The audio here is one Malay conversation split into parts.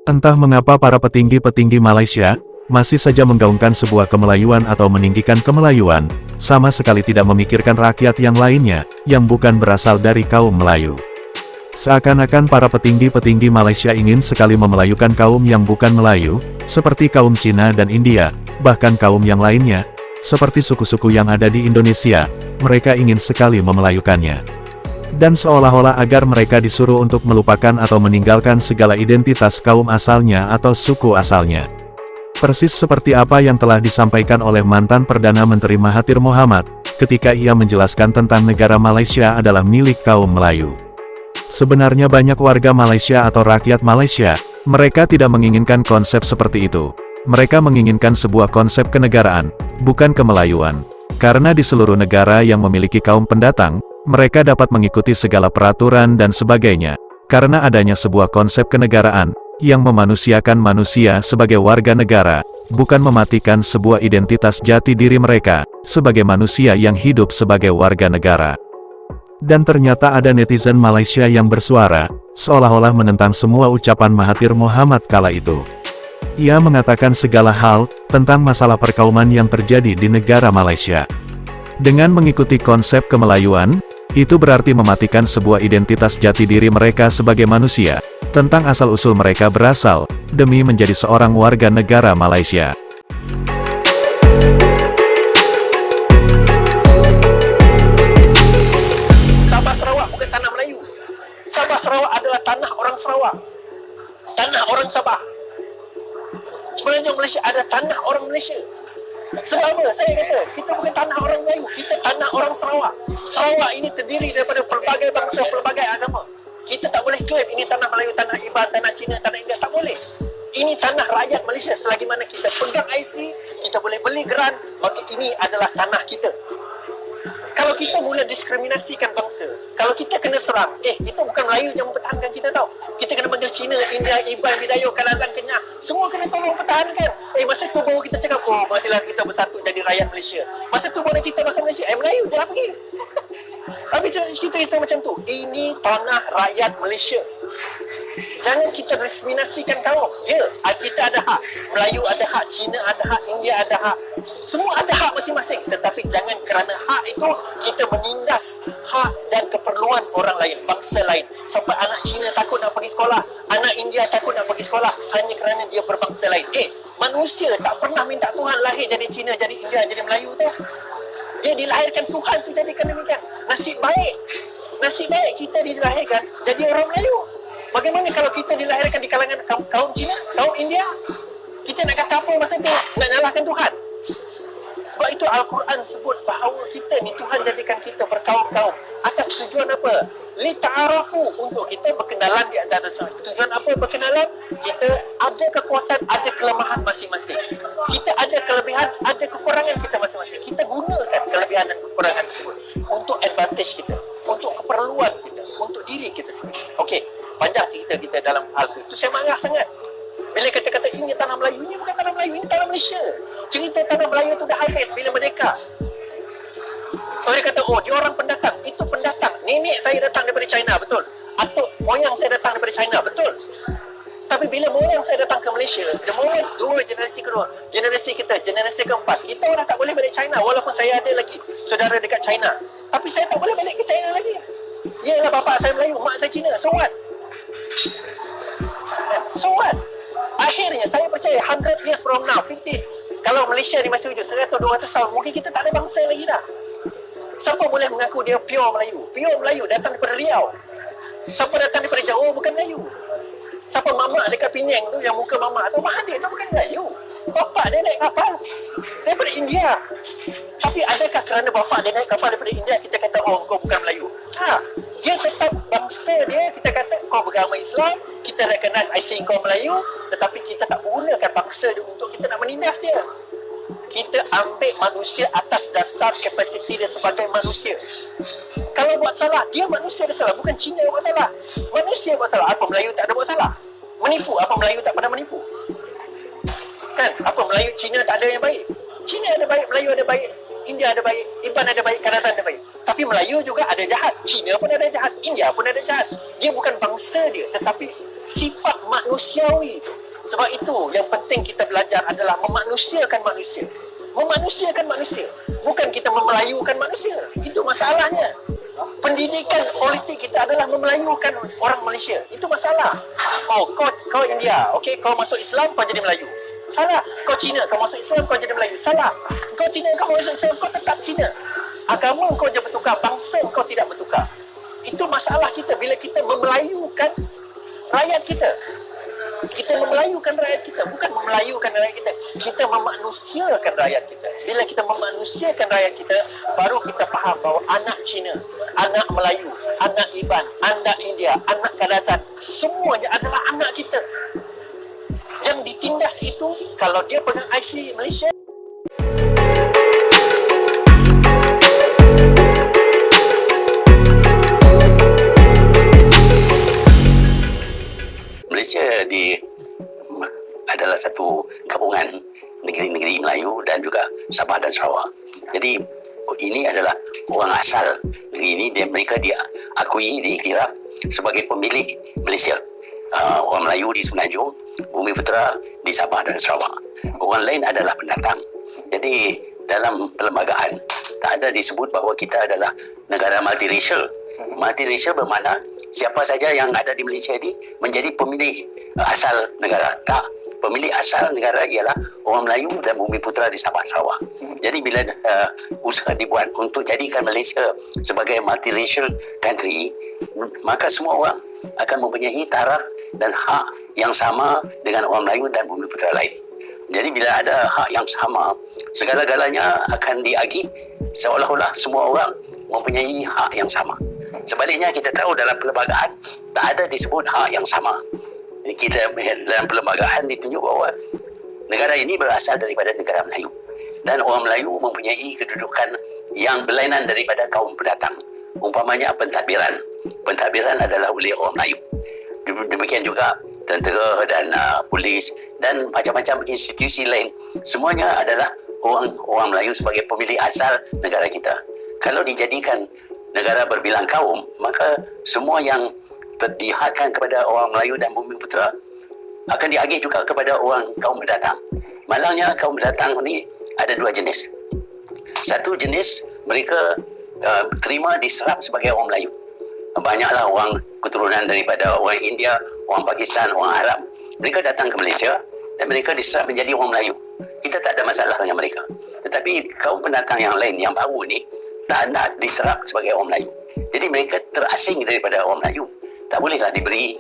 Entah mengapa para petinggi-petinggi Malaysia masih saja menggaungkan sebuah kemelayuan atau meninggikan kemelayuan, sama sekali tidak memikirkan rakyat yang lainnya, yang bukan berasal dari kaum Melayu. Seakan-akan para petinggi-petinggi Malaysia ingin sekali memelayukan kaum yang bukan Melayu, seperti kaum Cina dan India, bahkan kaum yang lainnya, seperti suku-suku yang ada di Indonesia, mereka ingin sekali memelayukannya. Dan seolah-olah agar mereka disuruh untuk melupakan atau meninggalkan segala identitas kaum asalnya atau suku asalnya. Persis seperti apa yang telah disampaikan oleh mantan Perdana Menteri Mahathir Mohamad, ketika ia menjelaskan tentang negara Malaysia adalah milik kaum Melayu. Sebenarnya banyak warga Malaysia atau rakyat Malaysia, mereka tidak menginginkan konsep seperti itu. Mereka menginginkan sebuah konsep kenegaraan, bukan kemelayuan. Karena di seluruh negara yang memiliki kaum pendatang, mereka dapat mengikuti segala peraturan dan sebagainya, karena adanya sebuah konsep kenegaraan, yang memanusiakan manusia sebagai warga negara, bukan mematikan sebuah identitas jati diri mereka, sebagai manusia yang hidup sebagai warga negara. Dan ternyata ada netizen Malaysia yang bersuara, seolah-olah menentang semua ucapan Mahathir Mohamad kala itu. Ia mengatakan segala hal, tentang masalah perkauman yang terjadi di negara Malaysia. Dengan mengikuti konsep kemelayuan, itu berarti mematikan sebuah identitas jati diri mereka sebagai manusia, tentang asal-usul mereka berasal, demi menjadi seorang warga negara Malaysia. Sabah Sarawak bukan tanah Melayu. Sabah Sarawak adalah tanah orang Sarawak. Tanah orang Sabah. Sebenarnya Malaysia ada tanah orang Malaysia. Sebab apa? Saya kata, kita bukan tanah orang Melayu, kita tanah orang Sarawak. Sarawak ini terdiri daripada pelbagai bangsa, pelbagai agama. Kita tak boleh klaim ini tanah Melayu, tanah Iban, tanah Cina, tanah India, tak boleh. Ini tanah rakyat Malaysia. Selagi mana kita pegang IC, kita boleh beli geran, maka ini adalah tanah kita. Kalau kita mula diskriminasikan bangsa, kalau kita kena serang, kita bukan Melayu yang mempertahankan kita tau. Kita kena panggil Cina, India, Iban, Bidayuh, Kalazan, Kenyah. Semua kena tolong pertahankan. Masa tu baru kita cakap, masihlah kita bersatu jadi rakyat Malaysia. Masa tu baru nak cerita pasal Malaysia, Melayu jangan pergi. Tapi kita macam tu. Ini tanah rakyat Malaysia. Jangan kita diskriminasikan kaum. Ya, kita ada hak. Melayu ada hak, Cina ada hak, India ada hak. Semua ada hak masing-masing. Tetapi jangan kerana hak itu, kita menindas hak dan keperluan orang lain, bangsa lain. Sampai anak Cina takut nak pergi sekolah, anak India takut nak pergi sekolah, hanya kerana dia berbangsa lain. Manusia tak pernah minta Tuhan lahir jadi Cina, jadi India, jadi Melayu tu. Dia dilahirkan Tuhan tu jadikan demikian. Nasib baik kita dilahirkan jadi orang Melayu. Bagaimana kalau kita dilahirkan di kalangan kaum Cina, kaum India? Kita nak kata apa masa tu? Nak nyalahkan Tuhan? Sebab itu Al-Quran sebut bahawa kita ni Tuhan jadikan kita berkaum-kaum. Atas tujuan apa? Lita'arafu, untuk kita berkenalan di antara sama. Tujuan apa berkenalan? Kita ada kekuatan, ada kelemahan masing-masing. Kita ada kelebihan, ada kekurangan kita masing-masing. Kita gunakan kelebihan dan kekurangan tersebut untuk advantage kita, untuk keperluan kita, untuk diri kita sendiri. Okey, panjang cerita kita dalam hal itu. Saya marah sangat bila kata-kata ini tanah Melayu. Ini bukan tanah Melayu, ini tanah Malaysia. Cerita tanah Melayu itu dah habis bila merdeka. Dia kata, dia orang pendatang. Itu pendatang. Nenek saya datang daripada China, betul. Atuk moyang saya datang daripada China, betul. Tapi bila moyang saya datang ke Malaysia, the moment dua generasi kedua, generasi kita, generasi keempat, kita orang tak boleh balik China. Walaupun saya ada lagi saudara dekat China, tapi saya tak boleh balik ke China lagi. Yalah, bapak saya Melayu, mak saya Cina. So what? So what? Akhirnya saya percaya 100 years from now, 50, kalau Malaysia ni masih wujud 100-200 tahun, mungkin kita tak ada bangsa lagi dah. Siapa boleh mengaku dia pure Melayu? Pure Melayu datang daripada Riau. Siapa datang daripada Johor bukan Melayu. Siapa mamak dekat Penang tu, yang muka mamak tu, Mahathir tu bukan Melayu. Bapak dia naik kapal daripada India. Tapi adakah kerana bapak dia naik kapal daripada India, kita kata, kau bukan Melayu? Dia tetap bangsa dia. Kita kata kau beragama Islam, kita recognize IC kau Melayu, tetapi kita tak gunakan bangsa dia untuk kita nak menindas dia. Kita ambil manusia atas dasar kapasiti dia sebagai manusia. Kalau buat salah, dia manusia dia salah, bukan Cina yang buat salah. Manusia buat salah. Apa Melayu tak ada buat salah? Menipu, apa Melayu tak pernah menipu? Kan? Apa Melayu, Cina tak ada yang baik? Cina ada baik, Melayu ada baik, India ada baik, Iban ada baik, Kalazan ada baik. Tapi Melayu juga ada jahat, Cina pun ada jahat, India pun ada jahat. Dia bukan bangsa dia, tetapi sifat manusiawi tu. Sebab itu yang penting kita belajar adalah memanusiakan manusia. Memanusiakan manusia. Bukan kita memelayukan manusia. Itu masalahnya. Pendidikan politik kita adalah memelayukan orang Malaysia. Itu masalah. Oh, kau India, okey, kau masuk Islam, kau jadi Melayu. Salah. Kau Cina, kau masuk Islam, kau jadi Melayu. Salah. Kau Cina, kau masuk Islam, kau tetap Cina. Agama kau je bertukar, bangsa kau tidak bertukar. Itu masalah kita bila kita memelayukan rakyat kita. Kita memelayukan rakyat kita, bukan memelayukan rakyat kita. Kita memanusiakan rakyat kita. Bila kita memanusiakan rakyat kita, baru kita faham bahawa anak Cina, anak Melayu, anak Iban, anak India, anak Kadazan, semuanya adalah anak kita. Yang ditindas itu, kalau dia pegang IC Malaysia, Malaysia adalah satu gabungan negeri-negeri Melayu dan juga Sabah dan Sarawak. Jadi ini adalah orang asal negeri ini dan mereka diakui, dikira sebagai pemilik Malaysia. Orang Melayu di Semenanjung, Bumiputera di Sabah dan Sarawak. Orang lain adalah pendatang. Jadi dalam perlembagaan tak ada disebut bahawa kita adalah negara multiracial. Multiracial bermakna siapa saja yang ada di Malaysia ini menjadi pemilik asal negara. Tak, pemilik asal negara ialah orang Melayu dan Bumiputera di Sabah Sarawak. Jadi bila usaha dibuat untuk jadikan Malaysia sebagai multiracial country, maka semua orang akan mempunyai taraf dan hak yang sama dengan orang Melayu dan Bumiputera lain. Jadi bila ada hak yang sama, segala-galanya akan diagi seolah-olah semua orang mempunyai hak yang sama. Sebaliknya kita tahu dalam perlembagaan tak ada disebut hak yang sama. Kita dalam perlembagaan ditunjuk bahawa negara ini berasal daripada negara Melayu dan orang Melayu mempunyai kedudukan yang berlainan daripada kaum pendatang. Umpamanya pentadbiran. Pentadbiran adalah oleh orang Melayu. Demikian juga tentera dan polis dan macam-macam institusi lain. Semuanya adalah orang Melayu sebagai pemilik asal negara kita. Kalau dijadikan negara berbilang kaum, maka semua yang dihadkan kepada orang Melayu dan Bumiputera akan diagih juga kepada orang kaum pendatang. Malangnya kaum pendatang ni ada dua jenis. Satu jenis mereka terima diserap sebagai orang Melayu. Banyaklah orang keturunan daripada orang India, orang Pakistan, orang Arab. Mereka datang ke Malaysia dan mereka diserap menjadi orang Melayu. Kita tak ada masalah dengan mereka. Tetapi kaum pendatang yang lain, yang baru ni, tak nak diserap sebagai orang Melayu. Jadi mereka terasing daripada orang Melayu. Tak bolehlah diberi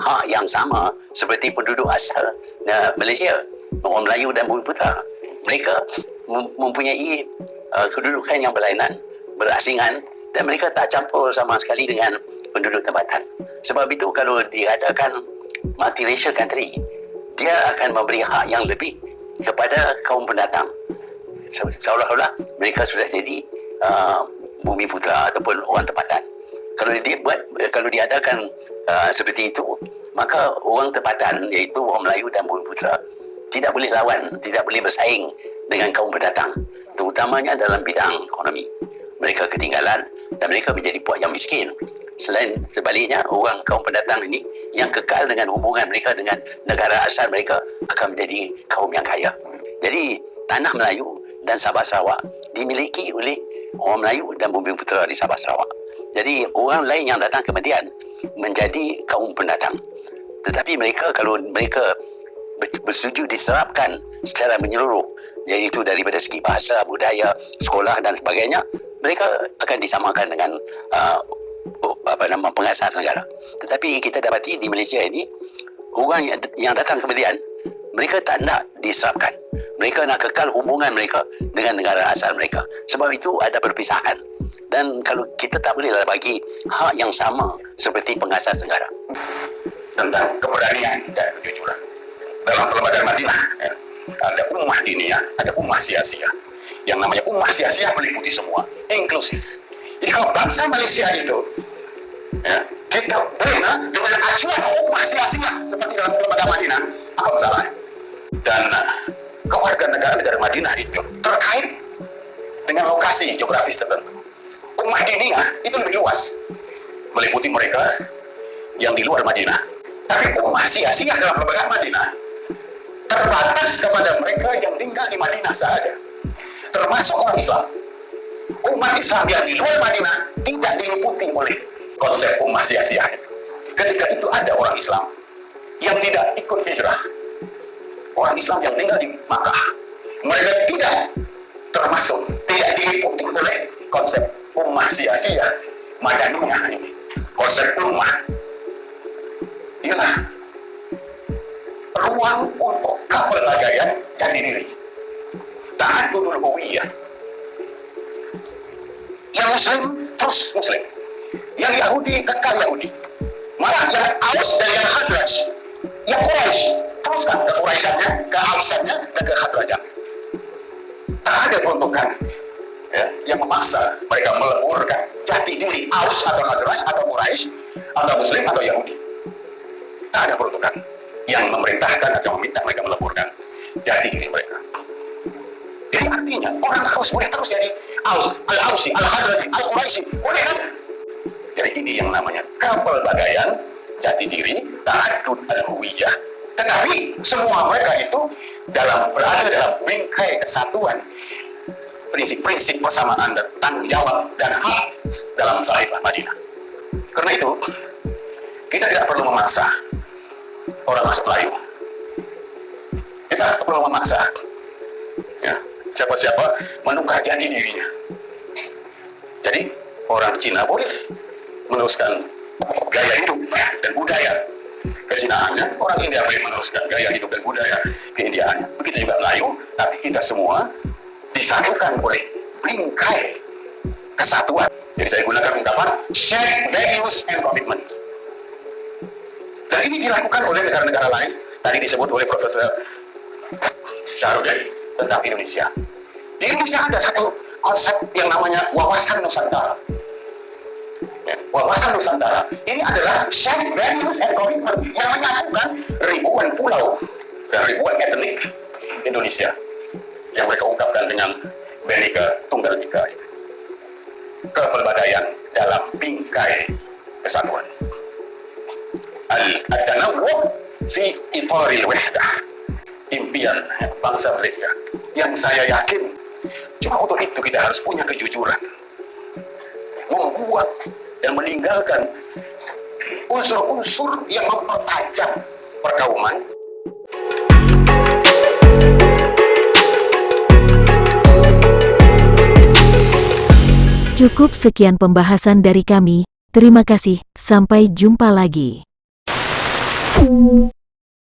hak yang sama seperti penduduk asal Malaysia, orang Melayu dan Bumiputera. Mereka mempunyai kedudukan yang berlainan, berasingan, dan mereka tak campur sama sekali dengan penduduk tempatan. Sebab itu kalau diadakan multiracial country, dia akan memberi hak yang lebih kepada kaum pendatang. Seolah-olah mereka sudah jadi Bumiputera ataupun orang tempatan. Kalau diadakan seperti itu, maka orang tempatan iaitu orang Melayu dan Bumiputera tidak boleh lawan, tidak boleh bersaing dengan kaum pendatang, terutamanya dalam bidang ekonomi. Mereka ketinggalan dan mereka menjadi puak yang miskin. Sebaliknya, orang kaum pendatang ini yang kekal dengan hubungan mereka dengan negara asal mereka akan menjadi kaum yang kaya. Jadi tanah Melayu dan Sabah Sarawak dimiliki oleh orang Melayu dan Bumiputera di Sabah Sarawak. Jadi orang lain yang datang kemudian menjadi kaum pendatang. Tetapi mereka, kalau mereka bersetuju diserapkan secara menyeluruh, iaitu daripada segi bahasa, budaya, sekolah dan sebagainya, mereka akan disamakan dengan pengasas negara. Tetapi kita dapati di Malaysia ini, orang yang datang kemudian, mereka tak nak diserapkan. Mereka nak kekal hubungan mereka dengan negara asal mereka. Sebab itu ada perpisahan. Dan kalau kita tak bolehlah bagi hak yang sama seperti pengasas negara. Tentang keberanian dan kejujuran. Dalam perlembagaan Madinah, ada ummah diniyah, ada ummah sia-sia. Yang namanya ummah sia-sia meliputi semua, inklusif. Jadi kalau bangsa Malaysia itu, kita bina dengan acuan ummah sia-sia seperti dalam perlembagaan Madinah, apa masalahnya? Dan kewarganegaraan negara Madinah itu terkait dengan lokasi geografis tertentu. Ummah diniyah itu lebih luas, meliputi mereka yang di luar Madinah. Tapi ummah sia-sia dalam perlembagaan Madinah terbatas kepada mereka yang tinggal di Madinah saja, termasuk orang Islam. Umat Islam yang di luar Madinah tidak diliputi oleh konsep ummah sia-sia itu. Ketika itu ada orang Islam yang tidak ikut hijrah, orang Islam yang tinggal di Makkah, mereka tidak termasuk, tidak diliputi oleh konsep ummah sia-sia Madaniyah ini. Konsep ummah ialah ruang untuk kepelbagaian jati diri, ta'addudul huwiyah. Yang Muslim terus Muslim, yang Yahudi kekal Yahudi, malah yang Aus dan yang Khazraj, yang Quraisy teruskan ke Quraisyannya, ke Ausannya, dan ke Khazrajnya. Tak ada peruntukan ya, yang memaksa mereka meleburkan jati diri Aus atau Khazraj atau Quraisy atau Muslim atau Yahudi. Tak ada peruntukan yang memerintahkan atau meminta mereka meleburkan jati diri mereka. Jadi artinya orang Aus boleh terus jadi Aus, Al-Ausi, Al-Khazraji, Al-Quraisy, boleh kan? Jadi ini yang namanya kepelbagaian jati diri, ta'addud al-huwiyah. Tetapi semua mereka itu berada dalam bingkai kesatuan, prinsip-prinsip persamaan dan tanggung jawab dan hak dalam Sahiifah Madinah. Karena itu kita tidak perlu memaksa orang masuk Melayu. Kita perlu memaksa ya, siapa-siapa menukar jati dirinya. Jadi orang Cina boleh meneruskan gaya hidup dan budaya kecinaannya, orang India boleh meneruskan gaya hidup dan budaya keindiaannya. Begitu juga Melayu, tapi kita semua disatukan oleh bingkai kesatuan. Jadi saya gunakan ungkapan shared values and commitments. Dan ini dilakukan oleh negara-negara lain. Tadi disebut oleh Profesor Syahrudin tentang Indonesia. Di Indonesia ada satu konsep yang namanya wawasan Nusantara. Ya, wawasan Nusantara ini adalah shared values and commitment yang menyatukan ribuan pulau dan ribuan etnik Indonesia yang mereka ungkapkan dengan Bhinneka Tunggal Ika. Kepelbagaian dalam bingkai kesatuan. Al-tanawwu fi itaril wahdah. Impian bangsa Malaysia yang saya yakin cuma untuk itu kita harus punya kejujuran, membuat dan meninggalkan unsur-unsur yang mempertajam perkauman. Cukup sekian pembahasan dari kami. Terima kasih, sampai jumpa lagi.